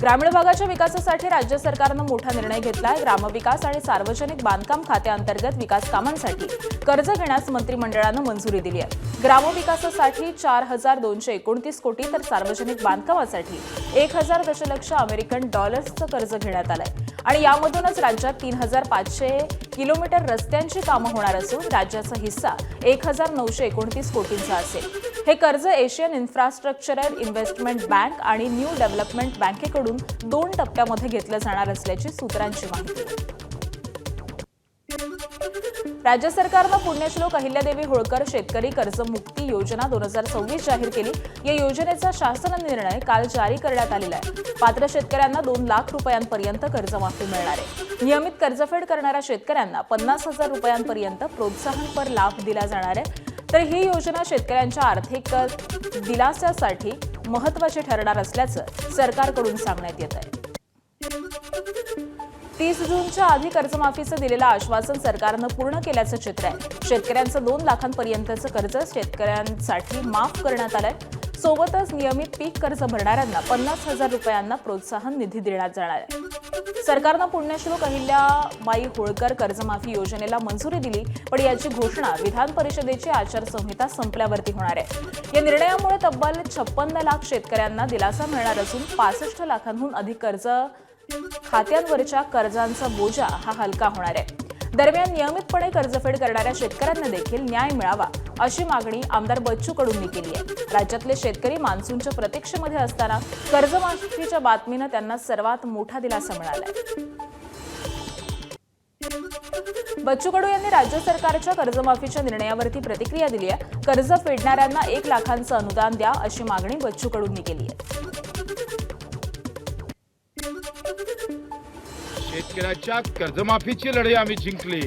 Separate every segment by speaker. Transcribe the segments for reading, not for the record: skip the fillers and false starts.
Speaker 1: ग्रामीण भागाच्या विकासासाठी राज्य सरकारनं मोठा निर्णय घेतलाय। ग्रामविकास आणि सार्वजनिक बांधकाम खात्याअंतर्गत विकास कामांसाठी कर्ज घेण्यास मंत्रिमंडळानं मंजुरी दिली आहे। ग्रामविकासासाठी 4,229 कोटी तर सार्वजनिक बांधकामासाठी 1,000 दशलक्ष अमेरिकन डॉलर्सचं कर्ज घेण्यात आलंय आणि यामधूनच राज्यात 3,500 किलोमीटर रस्त्यांची कामं होणार असून राज्याचा हिस्सा 1,929 कोटींचा असेल। हे कर्ज एशियन इन्फ्रास्ट्रक्चरल इन्व्हेस्टमेंट बँक आणि न्यू डेव्हलपमेंट बँकेकडून 2 टप्प्यामध्ये घेतलं जाणार असल्याची सूत्रांची माहिती आहे। राज्य सरकारनं पुण्यश्लोक अहिल्यादेवी होळकर शेतकरी कर्जमुक्ती योजना 2026 जाहीर केली। या योजनेचा शासन निर्णय काल जारी करण्यात आलेला आहे। पात्र शेतकऱ्यांना 2 लाख रुपयांपर्यंत कर्जमाफी मिळणार आहे। नियमित कर्जफेड करणाऱ्या शेतकऱ्यांना 50,000 रुपयांपर्यंत प्रोत्साहनपर लाभ दिला जाणार आहे। तर ही योजना शेतकऱ्यांच्या आर्थिक दिलासासाठी महत्त्वाची ठरणार असल्याचं सरकारकडून सांगण्यात येत आहे। 30 जूनच्या आधी कर्जमाफीचं दिलेलं आश्वासन सरकारनं पूर्ण केल्याचं चित्र आहे। शेतकऱ्यांचं 2 लाखांपर्यंतचं कर्ज शेतकऱ्यांसाठी माफ करण्यात आलंय। सोबतच नियमित पीक कर्ज भरणाऱ्यांना 50,000 रुपयांना प्रोत्साहन निधी देण्यात जाणार आहे। सरकारनं पुण्यश्लोक अहिल्याबाई होळकर कर्जमाफी योजनेला मंजुरी दिली, पण याची घोषणा विधान परिषदेची आचारसंहिता संपल्यावरती होणार आहे। या निर्णयामुळे तब्बल 56 लाख शेतकऱ्यांना दिलासा मिळणार असून 65 लाखांहून अधिक कर्ज खात्यांवरच्या कर्जांचा बोजा हा हलका होणार आहे। दरम्यान नियमितपणे कर्जफेड करणाऱ्या शेतकऱ्यांना देखील न्याय मिळावा अशी मागणी आमदार बच्चू कडूंनी केली आहे। राज्यातले शेतकरी मान्सूनच्या प्रतीक्षेमध्ये असताना कर्जमाफीच्या बातमीनं त्यांना सर्वात मोठा दिलासा मिळालाय। बच्चू कडू यांनी राज्य सरकारच्या कर्जमाफीच्या निर्णयावरती प्रतिक्रिया दिली आहे। कर्ज फेडणाऱ्यांना 1 लाखांचं अनुदान द्या अशी मागणी बच्चू कडूंनी केली आहे।
Speaker 2: शेतकऱ्याच्या कर्जमाफीची लढाई आम्ही जिंकली,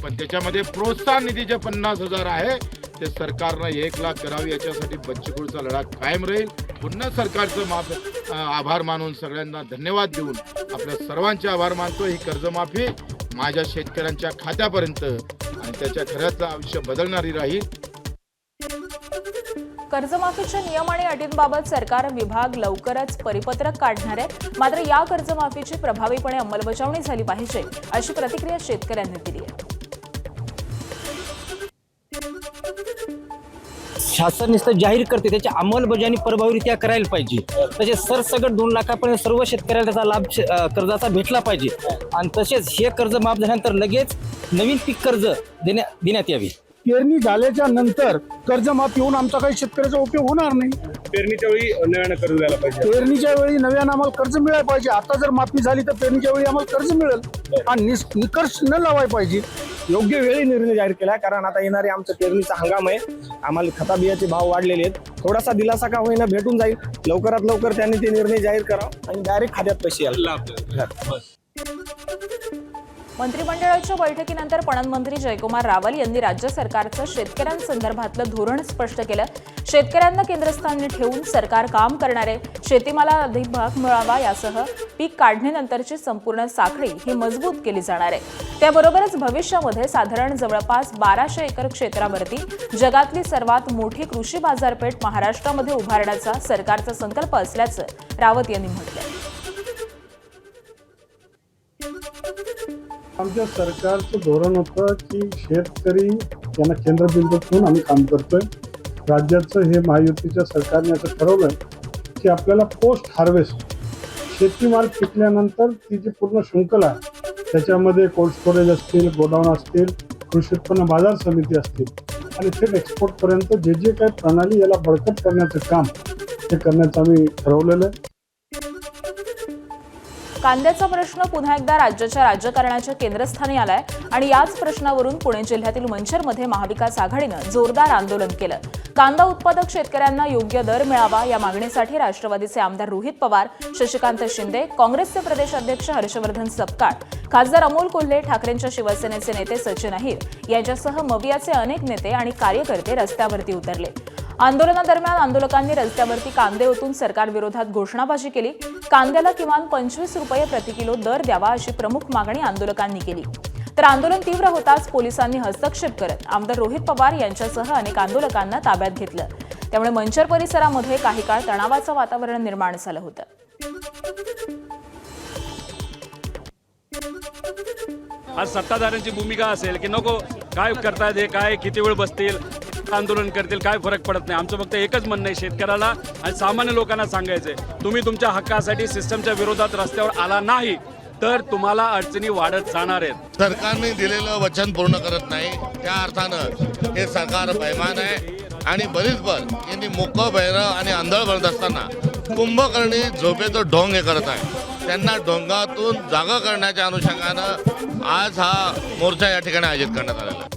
Speaker 2: पण त्याच्यामध्ये प्रोत्साहन निधी जे 50,000 आहे ते सरकारनं 1 लाख करावे याच्यासाठी बच्चूकडूचा लढा कायम राहील। पुन्हा सरकारचं आभार मानून सगळ्यांना धन्यवाद देऊन आपल्या सर्वांचे आभार मानतो। ही कर्जमाफी माझ्या शेतकऱ्यांच्या खात्यापर्यंत आणि त्याच्या खऱ्यातलं आयुष्य बदलणारी राहील।
Speaker 1: कर्जमाफीच्या नियम आणि अटींबाबत सरकार विभाग लवकरच परिपत्रक काढणार आहे। मात्र या कर्जमाफीची प्रभावीपणे अंमलबजावणी झाली पाहिजे अशी प्रतिक्रिया शेतकऱ्यांनी दिली आहे।
Speaker 3: शासन नुसतं जाहीर करते, त्याची अंमलबजावणी प्रभावीरित्या करायला पाहिजे। तसेच सरसकट 2 लाखापर्यंत सर्व शेतकऱ्याला त्याचा लाभ कर्जाचा भेटला पाहिजे आणि तसेच हे कर्ज माफ झाल्यानंतर लगेच नवीन पीक कर्ज देण्यात यावी।
Speaker 4: पेरणी झाल्याच्या नंतर कर्जमाफी होऊन आमचा काही शेतकऱ्याचा उपयोग होणार नाही।
Speaker 5: पेरणीच्या वेळी नव्यानं कर्ज द्यायला पाहिजे।
Speaker 4: पेरणीच्या वेळी नव्यानं आम्हाला कर्ज मिळायला पाहिजे। आता जर माफी झाली तर पेरणीच्या वेळी आम्हाला कर्ज मिळेल आणि निकष न लावायला पाहिजे।
Speaker 5: योग्य वेळी निर्णय जाहीर केला, कारण आता येणारे आमचं पेरणीचा हंगाम आहे। आम्हाला खता बियाचे भाव वाढलेले आहेत, थोडासा दिलासा का होईना भेटून जाईल। लवकरात लवकर त्यांनी ते निर्णय जाहीर करावा आणि डायरेक्ट खात्यात पैसे यायला।
Speaker 1: मंत्रिमंडळाच्या बैठकीनंतर पणन मंत्री जयकुमार रावल यांनी राज्य सरकारचं शेतकऱ्यांसंदर्भातलं धोरण स्पष्ट केलं। शेतकऱ्यांना केंद्रस्थानी ठेवून सरकार काम करणार आहे। शेतीमालाला अधिक भाव मिळावा यासह पीक काढणीनंतरची संपूर्ण साखळी ही मजबूत केली जाणार आहे। त्याबरोबरच भविष्यामध्ये साधारण जवळपास 1200 एकर क्षेत्रावरती जगातली सर्वात मोठी कृषी बाजारपेठ महाराष्ट्रामध्ये उभारण्याचा सरकारचा संकल्प असल्याचं रावत यांनी म्हटलं।
Speaker 4: आमच्या सरकारचं धोरण होतं की शेतकरी यांना केंद्रबिंदू ठेवून आम्ही काम करतोय। राज्याचं हे महायुतीच्या सरकारने असं ठरवलंय की आपल्याला पोस्ट हार्वेस्ट शेतीमाल पिकल्यानंतर ती जी पूर्ण शृंखला आहे त्याच्यामध्ये कोल्ड स्टोरेज असतील, गोडाऊन असतील, कृषी उत्पन्न बाजार समिती असतील आणि थेट एक्सपोर्टपर्यंत जे जे काही प्रणाली याला बळकट करण्याचं काम हे करण्याचं आम्ही ठरवलेलं आहे।
Speaker 1: कांद्याचा प्रश्न पुन्हा एकदा राज्याच्या राजकारणाच्या केंद्रस्थानी आलाय आणि याच प्रश्नावरून पुणे जिल्ह्यातील मंचरमध्ये महाविकास आघाडीनं जोरदार आंदोलन केलं। कांदा उत्पादक शेतकऱ्यांना योग्य दर मिळावा या मागणीसाठी राष्ट्रवादीचे आमदार रोहित पवार, शशिकांत शिंदे, काँग्रेसचे प्रदेश अध्यक्ष हर्षवर्धन सपकाळ, खासदार अमोल कोल्हे, ठाकरेंच्या शिवसेनेचे नेते सचिन अहिर यांच्यासह मवियाचे अनेक नेते आणि कार्यकर्ते रस्त्यावरती उतरले। आंदोलनादरम्यान आंदोलकांनी रस्त्यावरती कांदे ओतून सरकारविरोधात घोषणाबाजी केली। कांद्याला किमान 25 रुपये प्रति किलो दर द्यावा अशी प्रमुख मागणी आंदोलकांनी केली। तर आंदोलन तीव्र होताच पोलिसांनी हस्तक्षेप करत आमदार रोहित पवार यांच्यासह अनेक आंदोलकांना ताब्यात घेतलं। त्यामुळे मंचर परिसरामध्ये काही काळ तणावाचं वातावरण निर्माण झालं होतं।
Speaker 6: आज सत्ताधाऱ्यांची भूमिका असेल की नको काय करतायत हे, काय किती वेळ बसतील, आंदोलन करतील, काय फरक पडत नाही. आमचं फक्त एकच म्हणणं आहे, शेतकऱ्याला आणि सामान्य लोकांना सांगायचंय, तुम्ही तुमच्या हक्कासाठी सिस्टमच्या विरोधात रस्त्यावर आला नाही तर तुम्हाला अडचणी वाढत जाणार आहेत.
Speaker 7: सरकारने दिलेलं वचन पूर्ण करत नाही, त्या अर्थानं हे सरकार बैमान आहे आणि बरीचभर यांनी मोकं बहिरं आणि आंधळ बनत असताना कुंभकर्णी झोपेचं ढोंग हे करत आहे. त्यांना ढोंगातून जागा करण्याच्या अनुषंगानं आज हा मोर्चा या ठिकाणी आयोजित करण्यात आलेला आहे.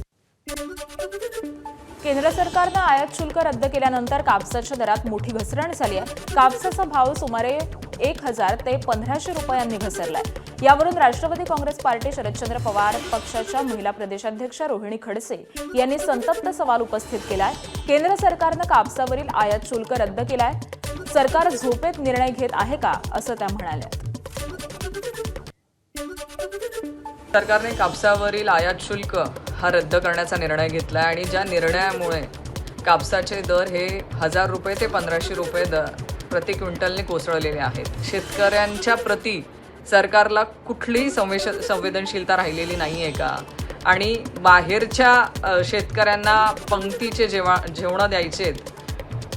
Speaker 1: केंद्र सरकारनं आयात शुल्क रद्द केल्यानंतर कापसाच्या दरात मोठी घसरण झाली आहे. कापसाचा भाव सुमारे 1000 ते 1500 रुपयांनी घसरलाय. यावरून राष्ट्रवादी काँग्रेस पार्टी शरदचंद्र पवार पक्षाच्या महिला प्रदेशाध्यक्षा रोहिणी खडसे यांनी संतप्त सवाल उपस्थित केलाय. केंद्र सरकारनं कापसावरील आयात शुल्क रद्द केलाय. सरकार झोपेत निर्णय घेत आहे का, असं त्या म्हणाल्या.
Speaker 8: सरकारने कापसावरील आयात शुल्क हा रद्द करण्याचा निर्णय घेतला आणि ज्या निर्णयामुळे कापसाचे दर हे 1000 रुपये ते 1500 रुपये प्रति क्विंटलने कोसळलेले आहेत. शेतकऱ्यांच्या प्रति सरकारला कुठलीही संवेदनशीलता राहिलेली नाही आहे का? आणि बाहेरच्या शेतकऱ्यांना पंक्तीचे जेवणं द्यायचेत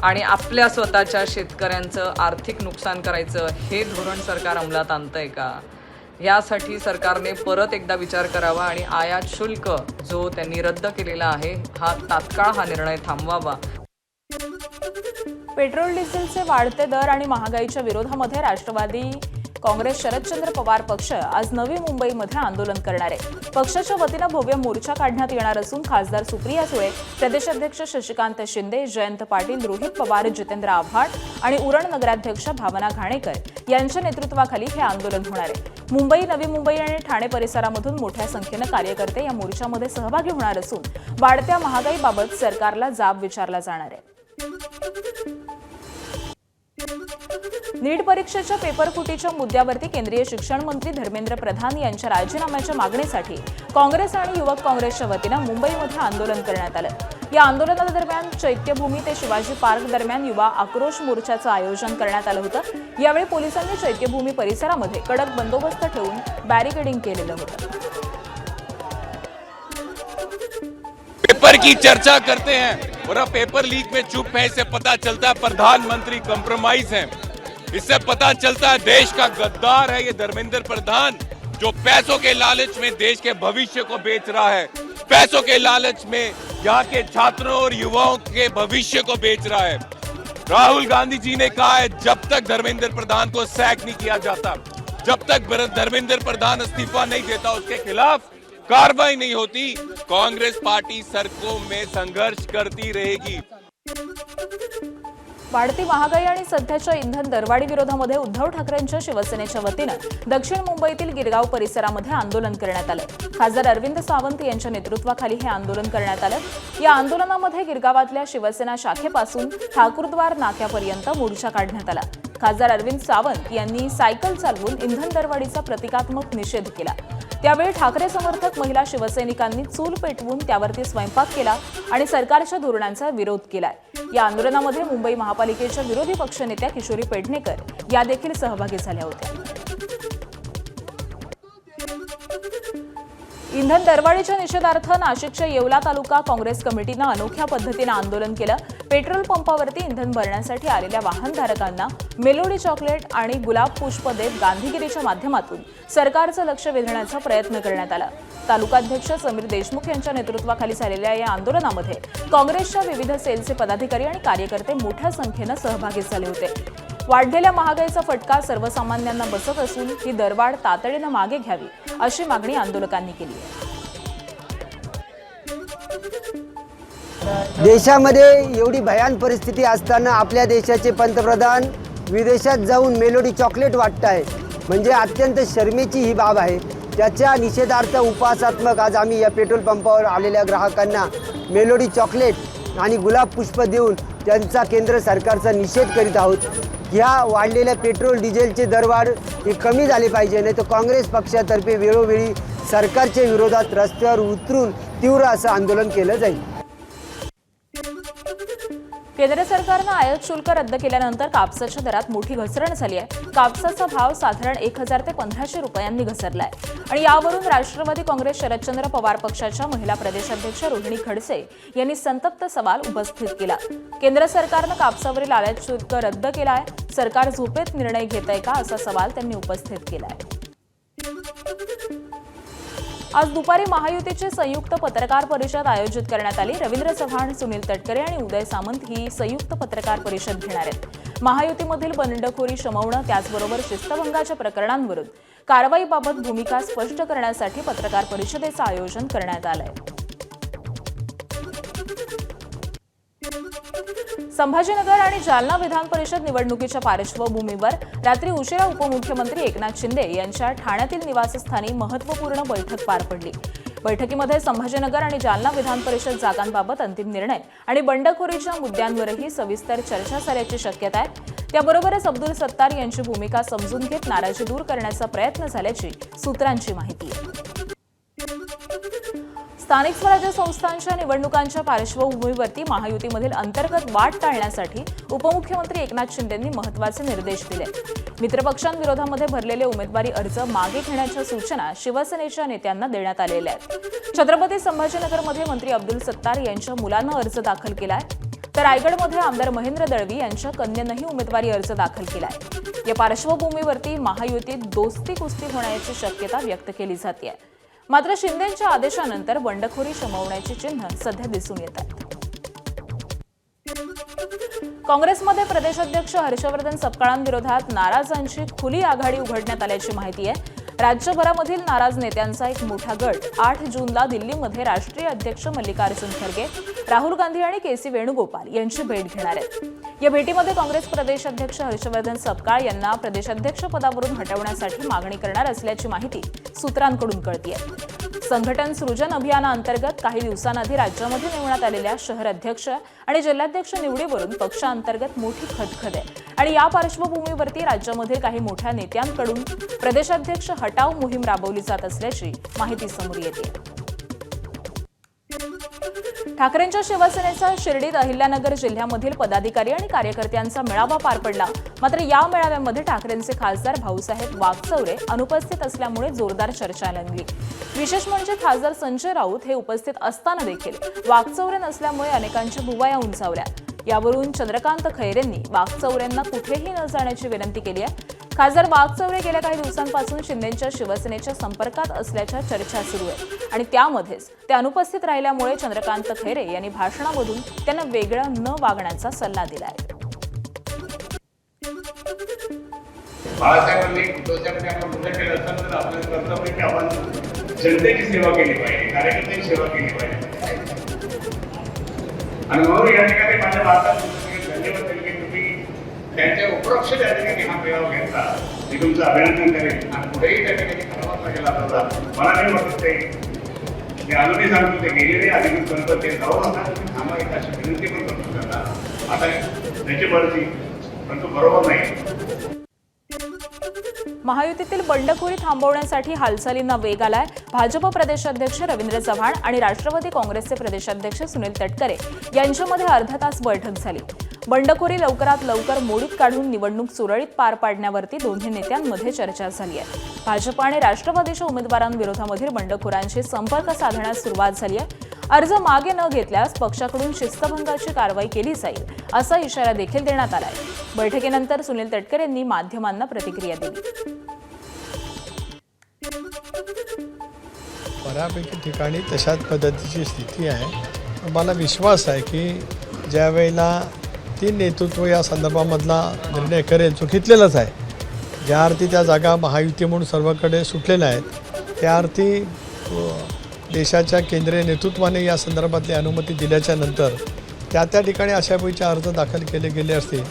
Speaker 8: आणि आपल्या स्वतःच्या शेतकऱ्यांचं आर्थिक नुकसान करायचं, हे धोरण सरकार अंमलात आणतंय का? यासाठी सरकारने परत एकदा विचार करावा आणि आयात शुल्क जो त्यांनी रद्द केलेला आहे तात्काळ हा निर्णय थांबवावा.
Speaker 1: पेट्रोल डिझेलचे वाढते दर आणि महागाईच्या विरोधामध्ये राष्ट्रवादी काँग्रेस शरदचंद्र पवार पक्ष आज नवी मुंबईमध्ये आंदोलन करणार आहे. पक्षाच्या वतीनं भव्य मोर्चा काढण्यात येणार असून खासदार सुप्रिया सुळे, प्रदेशाध्यक्ष शशिकांत शिंदे, जयंत पाटील, रोहित पवार, जितेंद्र आव्हाड आणि उरण नगराध्यक्ष भावना घाणेकर यांच्या नेतृत्वाखाली हे आंदोलन होणार आहे. मुंबई, नवी मुंबई आणि ठाणे परिसरामधून मोठ्या संख्येनं कार्यकर्ते या मोर्चामध्ये सहभागी होणार असून वाढत्या महागाईबाबत सरकारला जाब विचारला जाणार आहे. नीट परीक्षेच्या पेपरफुटीच्या मुद्द्यावरती केंद्रीय शिक्षण मंत्री धर्मेंद्र प्रधान यांच्या राजीनाम्याच्या मागणीसाठी काँग्रेस आणि युवक काँग्रेसच्या वतीनं मुंबईमध्ये आंदोलन करण्यात आलं. या आंदोलनादरम्यान चैत्यभूमी ते शिवाजी पार्क दरम्यान युवा आक्रोश मोर्चाचं आयोजन करण्यात आलं होतं. यावेळी पोलिसांनी चैत्यभूमी परिसरामध्ये कडक बंदोबस्त ठेवून बॅरिकेडिंग केलेलं होतं.
Speaker 9: पेपर की चर्चा करते हैं और अब पेपर लीक में चुप है, इससे पता चलता है प्रधानमंत्री कॉम्प्रोमाइज है. इससे पता चलता है देश का गद्दार है ये धर्मेंद्र प्रधान, जो पैसों के लालच में देश के भविष्य को बेच रहा है, पैसों के लालच में यहाँ के छात्रों और युवाओं के भविष्य को बेच रहा है. राहुल गांधी जी ने कहा है जब तक धर्मेंद्र प्रधान को सैक नहीं किया जाता, जब तक धर्मेंद्र प्रधान इस्तीफा नहीं देता, उसके खिलाफ कार्रवाई नहीं होती, कांग्रेस पार्टी सड़कों में संघर्ष करती रहेगी.
Speaker 1: वाढती महागाई आणि सध्याच्या इंधन दरवाढी विरोधामध्ये उद्धव ठाकरेंच्या शिवसेनेच्या वतीनं दक्षिण मुंबईतील गिरगाव परिसरामध्ये आंदोलन करण्यात आलं. खासदार अरविंद सावंत यांच्या नेतृत्वाखाली हे आंदोलन करण्यात आलं. या आंदोलनामध्ये गिरगावातल्या शिवसेना शाखेपासून ठाकूरद्वार नाक्यापर्यंत मोर्चा काढण्यात आला. खासदार अरविंद सावंत यांनी सायकल चालवून इंधन दरवाढीचा प्रतिकात्मक निषेध केला. त्यावेळी ठाकरे समर्थक महिला शिवसैनिकांनी चूल पेटवून त्यावरती स्वयंपाक केला आणि सरकारच्या धोरणांचा विरोध केलाय. या आंदोलनामध्ये मुंबई महापालिकेच्या विरोधी पक्षनेत्या किशोरी पेडणेकर या देखील सहभागी झाल्या होत्या. इंधन दरवाढीच्या निषेधार्थ नाशिकच्या येवला तालुका काँग्रेस कमिटीनं अनोख्या पद्धतीनं आंदोलन केलं. पेट्रोल पंपावरती इंधन भरण्यासाठी आलेल्या वाहनधारकांना मेलोडी चॉकलेट आणि गुलाब पुष्प देत गांधीगिरीच्या माध्यमातून सरकारचं लक्ष वेधण्याचा प्रयत्न करण्यात आला. तालुकाध्यक्ष समीर देशमुख यांच्या नेतृत्वाखाली झालेल्या या आंदोलनामध्ये काँग्रेसच्या विविध सेलचे पदाधिकारी आणि कार्यकर्ते मोठ्या संख्येनं सहभागी झाले होते. वाढलेल्या महागाईचा फटका सर्वसामान्यांना बसत असून ही दरवाढ तातडीनं मागे घ्यावी अशी मागणी आंदोलकांनी केली आहे.
Speaker 10: देशामध्ये एवढी भयान परिस्थिती असताना आपल्या देशाचे पंतप्रधान विदेशात जाऊन मेलोडी चॉकलेट वाटत आहे, म्हणजे अत्यंत शर्मेची ही बाब आहे. त्याच्या निषेधार्थ उपहासात्मक आज आम्ही या पेट्रोल पंपावर आलेल्या ग्राहकांना मेलोडी चॉकलेट आणि गुलाब पुष्प देऊन त्यांचा केंद्र सरकारचा निषेध करीत आहोत. ह्या वाढलेल्या पेट्रोल डिझेलचे दरवाढ हे कमी झाले पाहिजे, नाही तर काँग्रेस पक्षातर्फे वेळोवेळी सरकारच्या विरोधात रस्त्यावर उतरून तीव्र असं आंदोलन केलं जाईल.
Speaker 1: केंद्र सरकारनं आयात शुल्क रद्द केल्यानंतर कापसाच्या दरात मोठी घसरण झाली आहे. कापसाचा भाव साधारण 1000 ते 1500 रुपयांनी घसरलाय आणि यावरून राष्ट्रवादी काँग्रेस शरदचंद्र पवार पक्षाच्या महिला प्रदेशाध्यक्ष रोहिणी खडसे यांनी संतप्त सवाल उपस्थित केला. केंद्र सरकारनं कापसावरील आयात शुल्क रद्द केलाय, सरकार झोपेत निर्णय घेतंय का असा सवाल त्यांनी उपस्थित केलाय. आज दुपारी महायुतीची संयुक्त पत्रकार परिषद आयोजित करण्यात आली. रवींद्र चव्हाण, सुनील तटकरे आणि उदय सामंत ही संयुक्त पत्रकार परिषद घेणार आहेत. महायुतीमधील बंडखोरी शमवणं त्याचबरोबर शिस्तभंगाच्या प्रकरणांवरून कारवाईबाबत भूमिका स्पष्ट करण्यासाठी पत्रकार परिषदेचं आयोजन करण्यात आलंय. संभाजीनगर आणि जालना विधान परिषद निवडणुकीच्या पार्श्वभूमीवर रात्री उशिरा उपमुख्यमंत्री एकनाथ शिंदे यांच्या ठाण्यातील निवासस्थानी महत्त्वपूर्ण बैठक पार पडली. बैठकीमध्ये संभाजीनगर आणि जालना विधान परिषद जागांबाबत अंतिम निर्णय आणि बंडखोरीच्या मुद्द्यांवरही सविस्तर चर्चा झाल्याची शक्यता आहे. त्याबरोबरच अब्दुल सत्तार यांची भूमिका समजून घेत नाराजी दूर करण्याचा प्रयत्न झाल्याची सूत्रांची माहिती आहे. स्थानिक स्वराज्य संस्थांच्या निवडणुकांच्या पार्श्वभूमीवरती महायुतीमधील अंतर्गत वाद टाळण्यासाठी उपमुख्यमंत्री एकनाथ शिंदेंनी महत्त्वाचे निर्देश दिले. मित्रपक्षांविरोधामध्ये भरलेले उमेदवारी अर्ज मागे घेण्याच्या सूचना शिवसेनेच्या नेत्यांना देण्यात आलेल्या आहेत. छत्रपती संभाजीनगरमध्ये मंत्री अब्दुल सत्तार यांच्या मुलानं अर्ज दाखल केलाय, तर रायगडमध्ये आमदार महेंद्र दळवी यांच्या कन्येनंही उमेदवारी अर्ज दाखल केलाय. या पार्श्वभूमीवरती महायुतीत दोस्ती कुस्ती होण्याची शक्यता व्यक्त केली जाते. मात्र शिंदेंच्या आदेशानंतर बंडखोरी शमवण्याची चिन्ह सध्या दिसून येत आहेत. काँग्रेसमध्ये प्रदेशाध्यक्ष हर्षवर्धन सपकाळांविरोधात नाराजांची खुली आघाडी उघडण्यात आल्याची माहिती आहे. राज्यभरामधील नाराज नेत्यांचा एक मोठा गट 8 जूनला दिल्लीमध्ये राष्ट्रीय अध्यक्ष मल्लिकार्जुन खरगे, राहुल गांधी आणि के.सी. वेणुगोपाल यांची भेट घेणार आहेत. या भेटीमध्ये काँग्रेस प्रदेशाध्यक्ष हर्षवर्धन सपकाळ यांना प्रदेशाध्यक्ष पदावरून हटवण्यासाठी मागणी करणार असल्याची माहिती सूत्रांकडून कळतीये. संघटन सृजन अभियानाअंतर्गत काही दिवसांआधी राज्यामध्ये नेमण्यात आलेल्या शहर अध्यक्ष आणि जिल्हाध्यक्ष निवडीवरून पक्षांतर्गत मोठी खदखद आहे आणि या पार्श्वभूमीवरती राज्यामधील काही मोठ्या नेत्यांकडून प्रदेशाध्यक्ष हटाव मोहीम राबवली जात असल्याची माहिती समोर येते. ठाकरेंच्या शिवसेनेचा शिर्डीत अहिल्यानगर जिल्ह्यामधील पदाधिकारी आणि कार्यकर्त्यांचा मेळावा पार पडला. मात्र या मेळाव्यामध्ये ठाकरेंचे खासदार भाऊसाहेब वागचौरे अनुपस्थित असल्यामुळे जोरदार चर्चा रंगली. विशेष म्हणजे खासदार संजय राऊत हे उपस्थित असताना देखील वागचौरे नसल्यामुळे अनेकांच्या भुवया उंचावल्या. यावरून चंद्रकांत खैरेंनी वागचौरेंना कुठेही न जाण्याची विनंती केली आहे. खासदार वागचौरे गेल्या काही दिवसांपासून शिंदेंच्या शिवसेनेच्या संपर्कात असल्याच्या चर्चा सुरू आहे आणि त्यामध्येच ते अनुपस्थित राहिल्यामुळे चंद्रकांत खैरे यांनी भाषणामधून त्यांना वेगळं न वागण्याचा सल्ला दिला आहे.
Speaker 11: बाळासाहेबांनी उद्धवसाहेबांनी आपण मोठं केलं असताना तर आपलं कर्तव्य की आपण जनतेची सेवा केली पाहिजे, कार्यकर्त्यांची सेवा केली पाहिजे. आणि म्हणून या ठिकाणी माझ्या भारतात धन्यवाद दिले की तुम्ही त्यांच्या उपरोक्ष त्या ठिकाणी हा मेळावा घेतला. मी तुमचं अभिनंदन करेन आणि पुढेही त्या ठिकाणी ठरवला गेला होता. मला नाही वाटत ते मी अजूनही सांगतो ते गेलेले अधिकृत करतो ते जाऊ नका, आम्हाला एक अशी विनंती पण करतो त्यांना. आता त्याची मर्जी परंतु बरोबर नाही.
Speaker 1: महायुतीतील बंडखोरी थांबवण्यासाठी हालचालींना वेग आलाय. भाजप प्रदेशाध्यक्ष रवींद्र चव्हाण आणि राष्ट्रवादी काँग्रेसचे प्रदेशाध्यक्ष सुनील तटकरे यांच्यामध्ये अर्धा तास बैठक झाली. बंडखोरी लवकरात लवकर मोडीत काढून निवडणूक सुरळीत पार पाडण्यावरती दोन्ही नेत्यांमध्ये चर्चा झाली आहे. भाजप आणि राष्ट्रवादीच्या उमेदवारांविरोधामधील बंडखोरांशी संपर्क साधण्यास सुरुवात झाली आहे. अर्ज मागे न घेतल्यास पक्षाकडून शिस्तभंगाची कारवाई केली जाईल असा इशारा देखील देण्यात आलाय. बैठकीनंतर सुनील तटकरे यांनी माध्यमांना प्रतिक्रिया दिली.
Speaker 12: बऱ्यापैकी ठिकाणी तशाच पद्धतीची स्थिती आहे. मला विश्वास आहे की ज्या वेळेला ती नेतृत्व या संदर्भामधला निर्णय करेल, चुकीतलेलाच आहे. ज्या अर्थी त्या जागा महायुती म्हणून सर्वकडे सुटलेल्या आहेत त्या अर्थी देशाच्या केंद्रीय नेतृत्वाने या संदर्भातली अनुमती दिल्याच्या नंतर त्या ठिकाणी अशावेळीचे अर्ज दाखल केले गेले असतील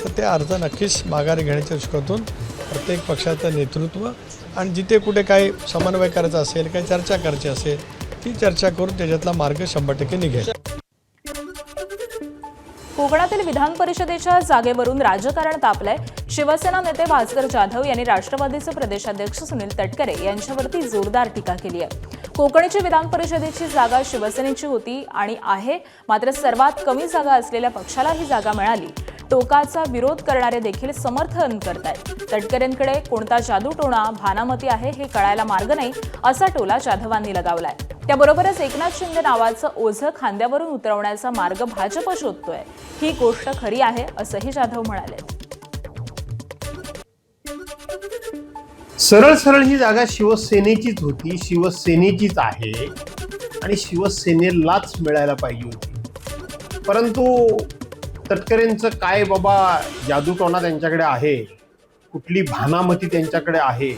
Speaker 12: तर ते अर्ज नक्कीच माघारी घेण्याच्या दृष्टीकोनातून प्रत्येक पक्षाचं नेतृत्व आणि जिथे कुठे काही समन्वय करायचा असेल, काही चर्चा करायची असेल ती चर्चा करून त्याच्यातला मार्ग 100% निघेल.
Speaker 1: कोकणातील विधान परिषदेच्या जागेवरून राजकारण तापलंय. शिवसेना नेते भास्कर जाधव यांनी राष्ट्रवादीचे प्रदेशाध्यक्ष सुनील तटकरे यांच्यावरती जोरदार टीका केली आहे. कोकणची विधान परिषदेची जागा शिवसेनेची होती आणि आहे, मात्र सर्वात कमी जागा असलेल्या पक्षाला ही जागा मिळाली. टोकाचा विरोध करणारे देखील समर्थन करतायत. तटकरेंकडे कोणता जादूटोणा भानामती आहे हे कळायला मार्ग नाही, असा टोला जाधवांनी लगावलाय. त्याबरोबरच एकनाथ शिंदे नावाचं ओझं खांद्यावरून उतरवण्याचा मार्ग भाजप शोधतोय. ही गोष्ट खरी आहे असंही जाधव म्हणाले.
Speaker 13: सरळ सरळ ही जागा शिवसेनेचीच होती, शिवसेनेचीच आहे आणि शिवसेनेलाच मिळायला पाहिजे होती. परंतु तटकरेंचं काय बाबा जादूटोणा त्यांच्याकडे आहे, कुठली भानामती त्यांच्याकडे आहे,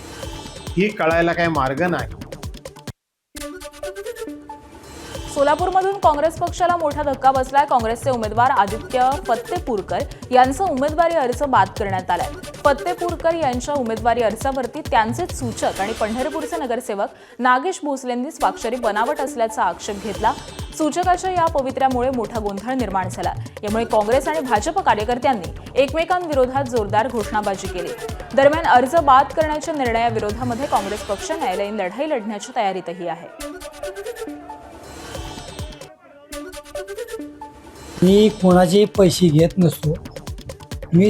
Speaker 13: ही कळायला काय मार्ग नाही.
Speaker 1: सोलापूरमधून काँग्रेस पक्षाला मोठा धक्का बसलाय. काँग्रेसचे उमेदवार आदित्य फत्तेपूरकर यांचा उमेदवारी अर्ज बाद करण्यात आलाय. फत्तेपूरकर यांच्या उमेदवारी अर्जावरती त्यांचे सूचक आणि पंढरपूरचे नगरसेवक नागेश भोसलेंनी स्वाक्षरी बनावट असल्याचा आक्षेप घेतला. सूचकाच्या या पवित्र्यामुळे मोठा गोंधळ निर्माण झाला. यामुळे काँग्रेस आणि भाजप कार्यकर्त्यांनी एकमेकांविरोधात जोरदार घोषणाबाजी केली. दरम्यान अर्ज बाद करण्याच्या निर्णयाविरोधामध्ये काँग्रेस पक्ष न्यायालयीन लढाई लढण्याच्या तयारीतही आहे.
Speaker 14: मी कोणाचे पैसे घेत नसतो. मी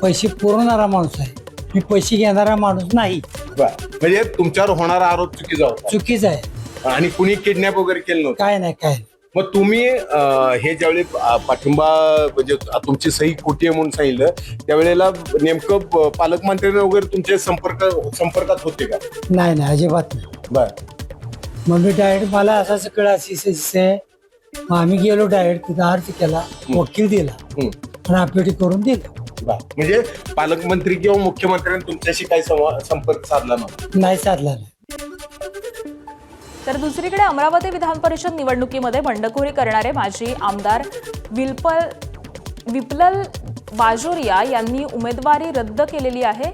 Speaker 14: पैसे पुरवणारा माणूस आहे, मी पैसे घेणारा माणूस नाही.
Speaker 13: म्हणजे तुमच्यावर होणारा आरोप चुकीचा होता,
Speaker 14: चुकीचं आहे.
Speaker 13: आणि कुणी किडनॅप वगैरे केलं नव्हतं.
Speaker 14: काय नाही काय.
Speaker 13: मग तुम्ही हे ज्यावेळी पाठिंबा म्हणजे तुमची सही खोटी आहे म्हणून सांगितलं, त्यावेळेला नेमकं पालकमंत्र्यांनी वगैरे तुमचे संपर्कात होते का?
Speaker 14: नाही नाही, अजिबात नाही.
Speaker 13: बर.
Speaker 14: मग मी डायरेक्ट मला असं सगळं असे मग आम्ही गेलो डायरेक्ट तिथं अर्ज केला, वकील दिला आणि अपडेट करून दिलं.
Speaker 13: म्हणजे पालकमंत्री किंवा मुख्यमंत्र्यांनी तुमच्याशी काही संपर्क साधला नव्हता?
Speaker 14: नाही साधला नाही.
Speaker 1: तर दुसरीकडे अमरावती विधान परिषद निवडणुकीमध्ये बंडखोरी करणारे माजी आमदार विप्लल बाजोरिया यांनी उमेदवारी रद्द केलेली आहे.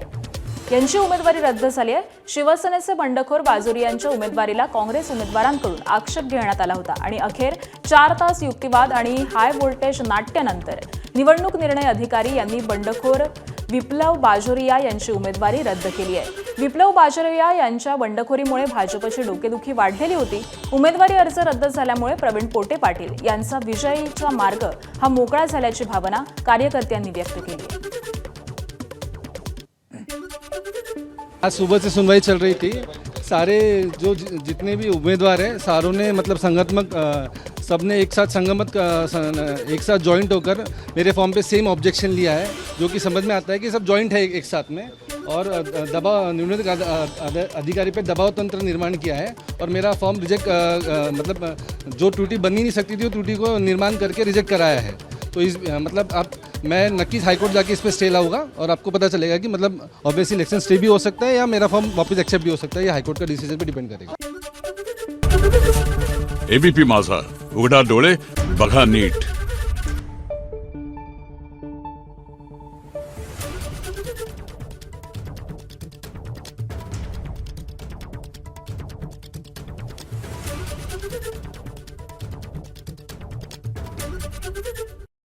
Speaker 1: यांची उमेदवारी रद्द झाली आहे. शिवसेनेचे बंडखोर बाजोरियांच्या उमेदवारीला काँग्रेस उमेदवारांकडून आक्षेप घेण्यात आला होता आणि अखेर 4 तास युक्तिवाद आणि हाय व्होल्टेज नाट्यानंतर निवडणूक निर्णय अधिकारी यांनी बंडखोर विप्लव बाजोरिया यांची उमेदवारी रद्द केली आहे. विप्लव बाजोरिया यांच्या बंडखोरीमुळे भाजपची डोकेदुखी वाढलेली होती. उमेदवारी अर्ज रद्द झाल्यामुळे प्रवीण पोटे पाटील यांचा विजयीचा मार्ग हा मोकळा झाल्याची भावना कार्यकर्त्यांनी व्यक्त केली आहे.
Speaker 15: आज सुबह से सुनवाई चल रही थी. सारे जो जितने भी उम्मीदवार हैं सारों ने मतलब संगठनात्मक सबने एक साथ जॉइंट होकर मेरे फॉर्म पे सेम ऑब्जेक्शन लिया है, जो कि समझ में आता है कि सब जॉइंट है एक साथ में, और दबाव न्यूनतम अधिकारी पे दबाव तंत्र निर्माण किया है और मेरा फॉर्म रिजेक्ट मतलब जो त्रुटि बन ही नहीं सकती थी वो त्रुटि को निर्माण करके रिजेक्ट कराया है. तो इस मतलब आप मैं नक्कीच हाईकोर्ट जाके इस पर स्टे लाऊंगा और आपको पता चलेगा कि मतलब ऑब्वियसली इलेक्शन स्टे भी हो सकता है या मेरा फॉर्म वापस एक्सेप्ट भी हो सकता है. ये हाईकोर्ट का डिसीजन पे डिपेंड करेगा.
Speaker 16: एबीपी माझा, उघडा डोळे बघा नीट.